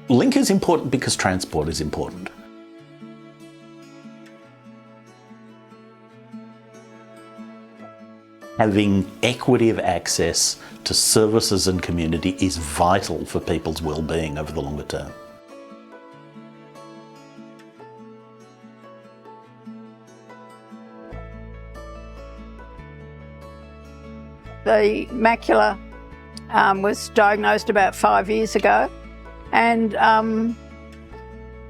Link is important because transport is important. Having equity of access to services and community is vital for people's well-being over the longer term. The macula was diagnosed about 5 years ago, and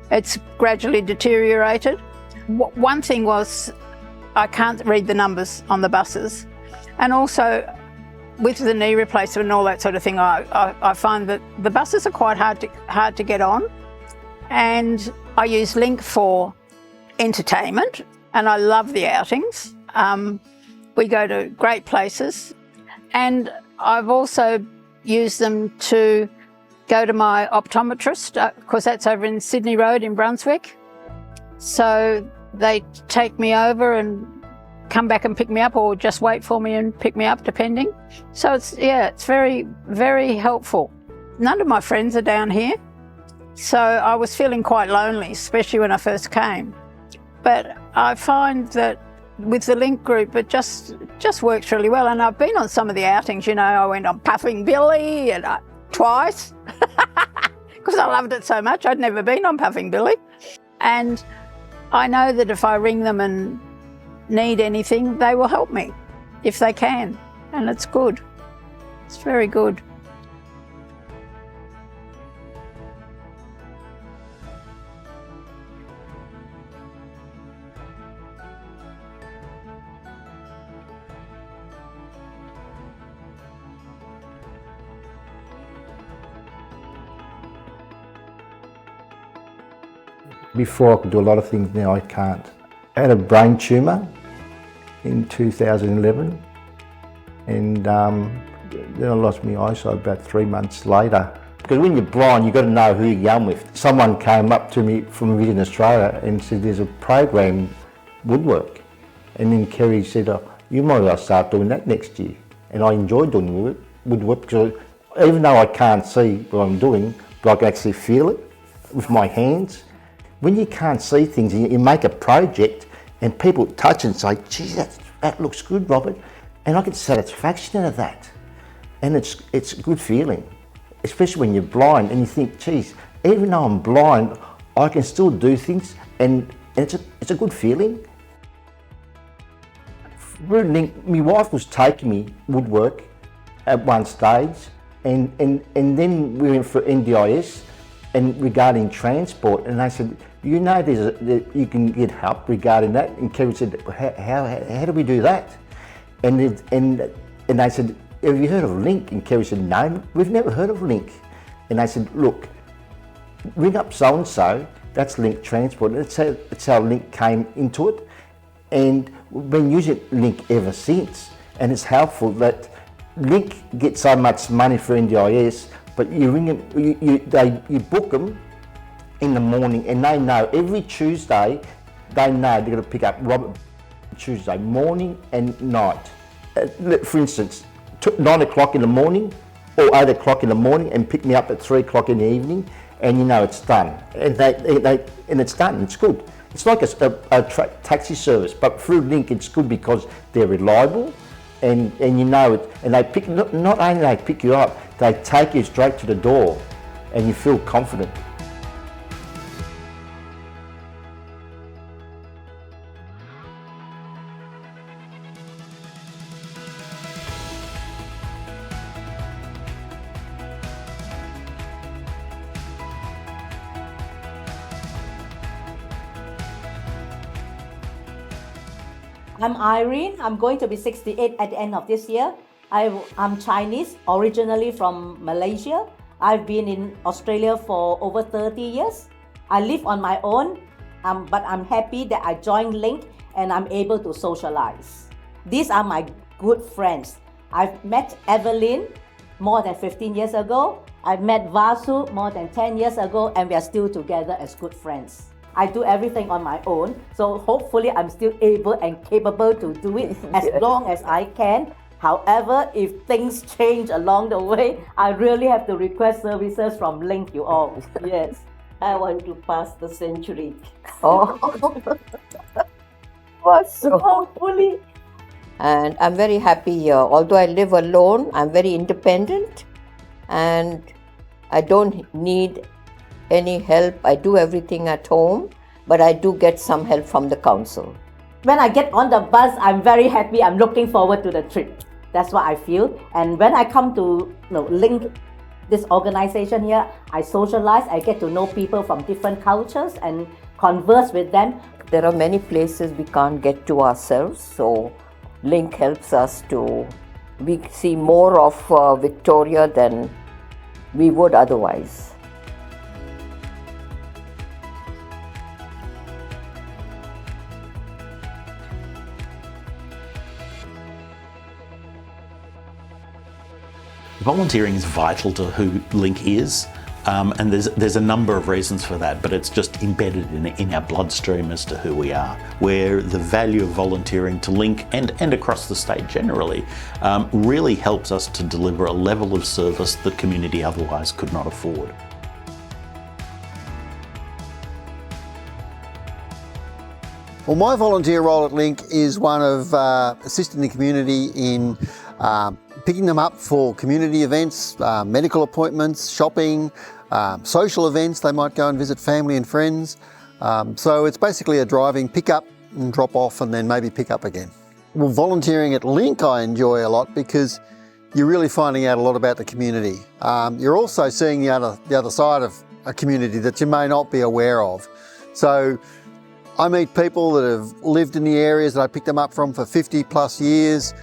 it's gradually deteriorated. One thing was I can't read the numbers on the buses, and also with the knee replacement and all that sort of thing, I find that the buses are quite hard to get on, and I use Link for entertainment, and I love the outings. We go to great places. And I've also used them to go to my optometrist, because that's over in Sydney Road in Brunswick. So they take me over and come back and pick me up, or just wait for me and pick me up, depending. So it's very, very helpful. None of my friends are down here, so I was feeling quite lonely, especially when I first came. But I find that with the Link group, it just works really well. And I've been on some of the outings, you know, I went on Puffing Billy and twice, because I loved it so much. I'd never been on Puffing Billy. And I know that if I ring them and need anything, they will help me if they can. And it's good. It's very good. Before I could do a lot of things, now I can't. I had a brain tumour in 2011, and then I lost my eyesight about 3 months later. Because when you're blind, you've got to know who you're going with. Someone came up to me from Vision Australia and said there's a program, Woodwork. And then Kerry said, oh, you might as well start doing that next year. And I enjoyed doing woodwork, because even though I can't see what I'm doing, but I can actually feel it with my hands. When you can't see things and you make a project and people touch and say, geez, that looks good, Robert, and I get satisfaction out of that. And it's a good feeling, especially when you're blind and you think, geez, even though I'm blind, I can still do things, and it's a good feeling. My wife was taking me woodwork at one stage, and then we went for NDIS and regarding transport, and they said, you know, you can get help regarding that. And Kerry said, how do we do that? And they said, have you heard of Link? And Kerry said, no, we've never heard of Link. And they said, look, ring up so-and-so, that's Link Transport. That's how Link came into it. And we've been using Link ever since. And it's helpful that Link gets so much money for NDIS, but you ring them, you book them in the morning, and they know every Tuesday, they know they're going to pick up Robert Tuesday morning and night. For instance, 9 o'clock in the morning or 8 o'clock in the morning, and pick me up at 3 o'clock in the evening, and you know it's done. And it's done, it's good. It's like a taxi service, but through Link it's good because they're reliable, and you know it, and they pick, not only they pick you up, they take you straight to the door, and you feel confident. I'm Irene. I'm going to be 68 at the end of this year. I'm Chinese, originally from Malaysia. I've been in Australia for over 30 years. I live on my own, but I'm happy that I joined Link and I'm able to socialize. These are my good friends. I've met Evelyn more than 15 years ago. I've met Vasu more than 10 years ago, and we are still together as good friends. I do everything on my own, so hopefully I'm still able and capable to do it as long as I can. However, if things change along the way, I really have to request services from Link, you all. Yes. I want to pass the century. Oh, So hopefully. and I'm very happy here. Although I live alone, I'm very independent and I don't need any help. I do everything at home, but I do get some help from the council. When I get on the bus, I'm very happy. I'm looking forward to the trip. That's what I feel. And when I come to Link, this organization here, I socialize. I get to know people from different cultures and converse with them. There are many places we can't get to ourselves, so Link helps us we see more of Victoria than we would otherwise. Volunteering is vital to who Link is, and there's a number of reasons for that, but it's just embedded in our bloodstream as to who we are, where the value of volunteering to Link and across the state generally really helps us to deliver a level of service that community otherwise could not afford. Well, my volunteer role at Link is one of assisting the community in picking them up for community events, medical appointments, shopping, social events. They might go and visit family and friends. So it's basically a driving pick up and drop off and then maybe pick up again. Well, volunteering at Link I enjoy a lot because you're really finding out a lot about the community. You're also seeing the other side of a community that you may not be aware of. So I meet people that have lived in the areas that I picked them up from for 50 plus years.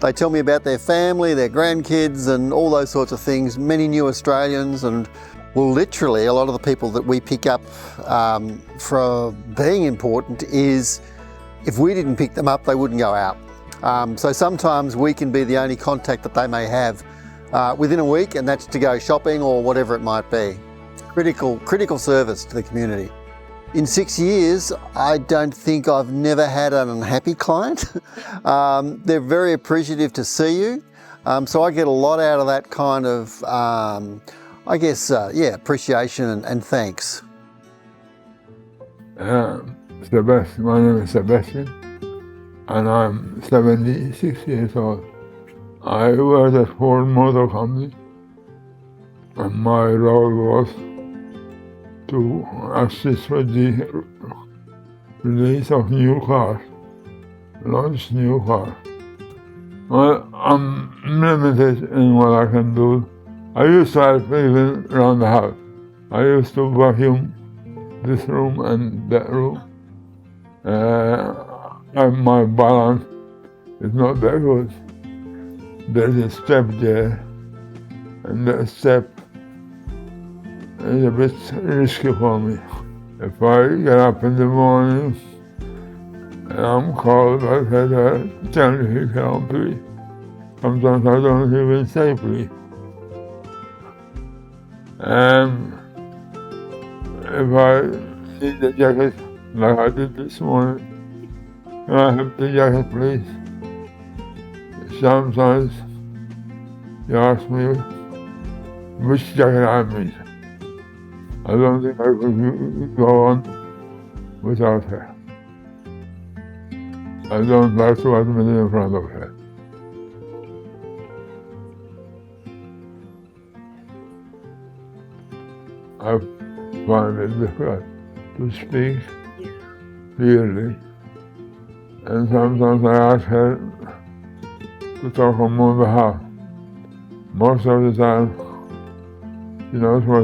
They tell me about their family, their grandkids and all those sorts of things. Many new Australians and, well, literally a lot of the people that we pick up for being important is if we didn't pick them up, they wouldn't go out. So sometimes we can be the only contact that they may have within a week, and that's to go shopping or whatever it might be. Critical service to the community. In 6 years, I don't think I've never had an unhappy client. They're very appreciative to see you. So I get a lot out of that kind of, appreciation and thanks. Sebastian, my name is Sebastian, and I'm 76 years old. I work at Ford Motor Company, and my role was to assist with the release of new cars, launch new cars. Well, I'm limited in what I can do. I used to help even around the house. I used to vacuum this room and that room. My balance is not that good. There's a step there, and that step is a bit risky for me. If I get up in the morning and I'm called by the tell me you can't please. Sometimes I don't even say please. And if I need the jacket, like I did this morning, can I have the jacket please? Sometimes you ask me which jacket I need. I don't think I could go on without her. I don't like to admit in front of her. I find it difficult to speak clearly, and sometimes I ask her to talk on my behalf. Most of the time, she knows what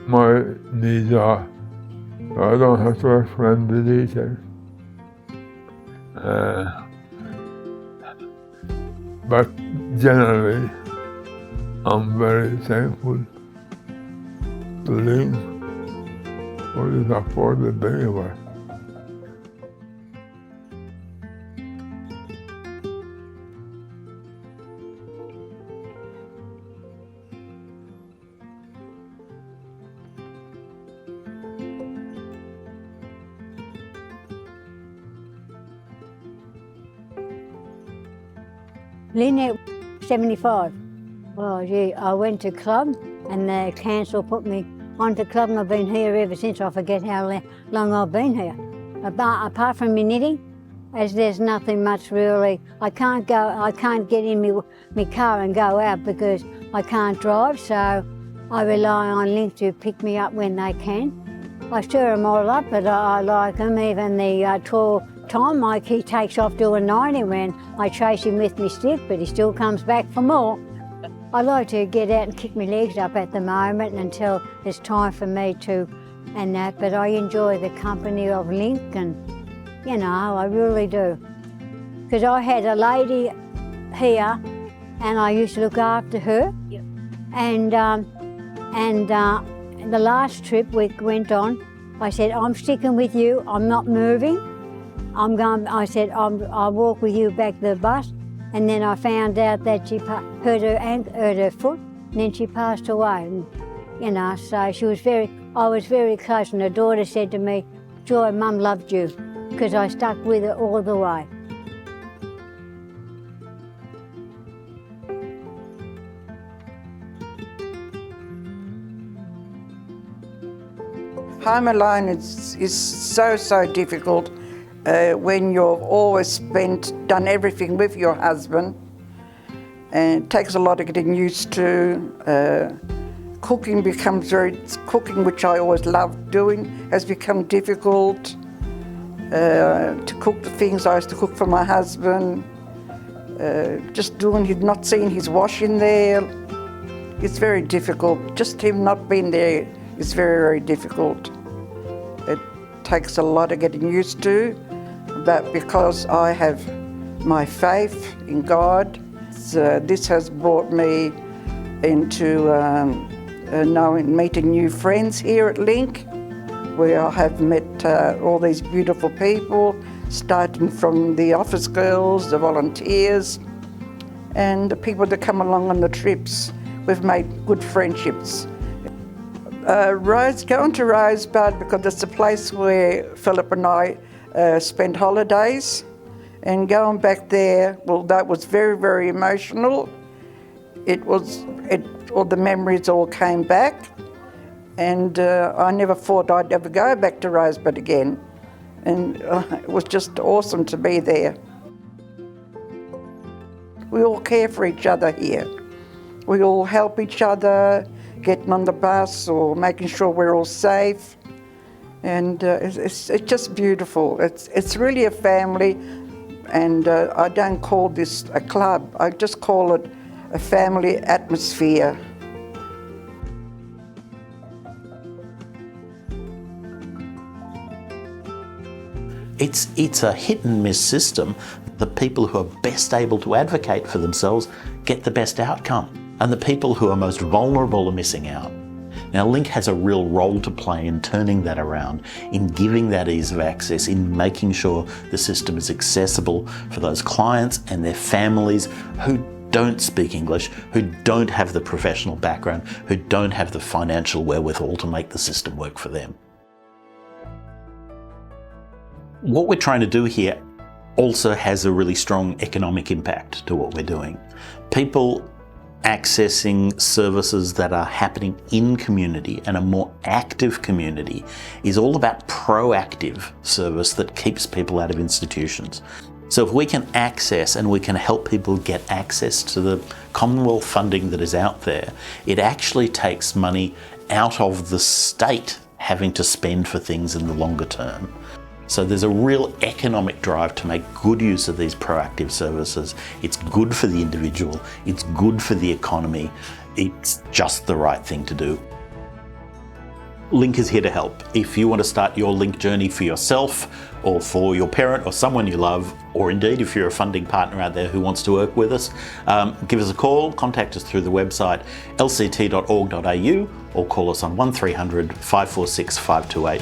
my needs are, so I don't have to explain the details. But generally, I'm very thankful to Link for the support that they give us. Lynette, 75. Oh, gee, I went to club and the council put me onto club and I've been here ever since. I forget how long I've been here. Apart from my knitting, as there's nothing much really. I can't get in my car and go out because I can't drive, so I rely on Link to pick me up when they can. I stir them all up, but I like them. Even the tall Tom, like he takes off doing 90 when I chase him with my stick, but he still comes back for more. I like to get out and kick my legs up at the moment until it's time for me to and that, but I enjoy the company of Link and, you know, I really do. Because I had a lady here and I used to look after her. Yep. And the last trip we went on, I said, I'm sticking with you, I'm not moving. I said, I'll walk with you back to the bus. And then I found out that she hurt her foot, and then she passed away. And, you know, so I was very close, and her daughter said to me, Joy, Mum loved you, because I stuck with her all the way. Home alone is so difficult when you've always done everything with your husband, and it takes a lot of getting used to. Cooking, which I always loved doing, has become difficult. To cook the things I used to cook for my husband, not seeing his washing there, it's very difficult. Just him not being there is very difficult. It takes a lot of getting used to, but because I have my faith in God, this has brought me into meeting new friends here at Link, where I have met all these beautiful people, starting from the office girls, the volunteers, and the people that come along on the trips. We've made good friendships. Going to Rosebud because it's a place where Philip and I spend holidays, and going back there, well, that was very emotional. All the memories all came back, and I never thought I'd ever go back to Rosebud again, and it was just awesome to be there. We all care for each other here. We all help each other, getting on the bus or making sure we're all safe, and it's just beautiful. It's really a family, and I don't call this a club, I just call it a family atmosphere. It's a hit and miss system. The people who are best able to advocate for themselves get the best outcome, and the people who are most vulnerable are missing out. Now, Link has a real role to play in turning that around, in giving that ease of access, in making sure the system is accessible for those clients and their families who don't speak English, who don't have the professional background, who don't have the financial wherewithal to make the system work for them. What we're trying to do here also has a really strong economic impact to what we're doing. People accessing services that are happening in community, and a more active community is all about proactive service that keeps people out of institutions. So if we can access and we can help people get access to the Commonwealth funding that is out there, it actually takes money out of the state having to spend for things in the longer term. So there's a real economic drive to make good use of these proactive services. It's good for the individual, it's good for the economy, it's just the right thing to do. Link is here to help. If you want to start your Link journey for yourself or for your parent or someone you love, or indeed if you're a funding partner out there who wants to work with us, give us a call, contact us through the website lct.org.au or call us on 1300 546 528.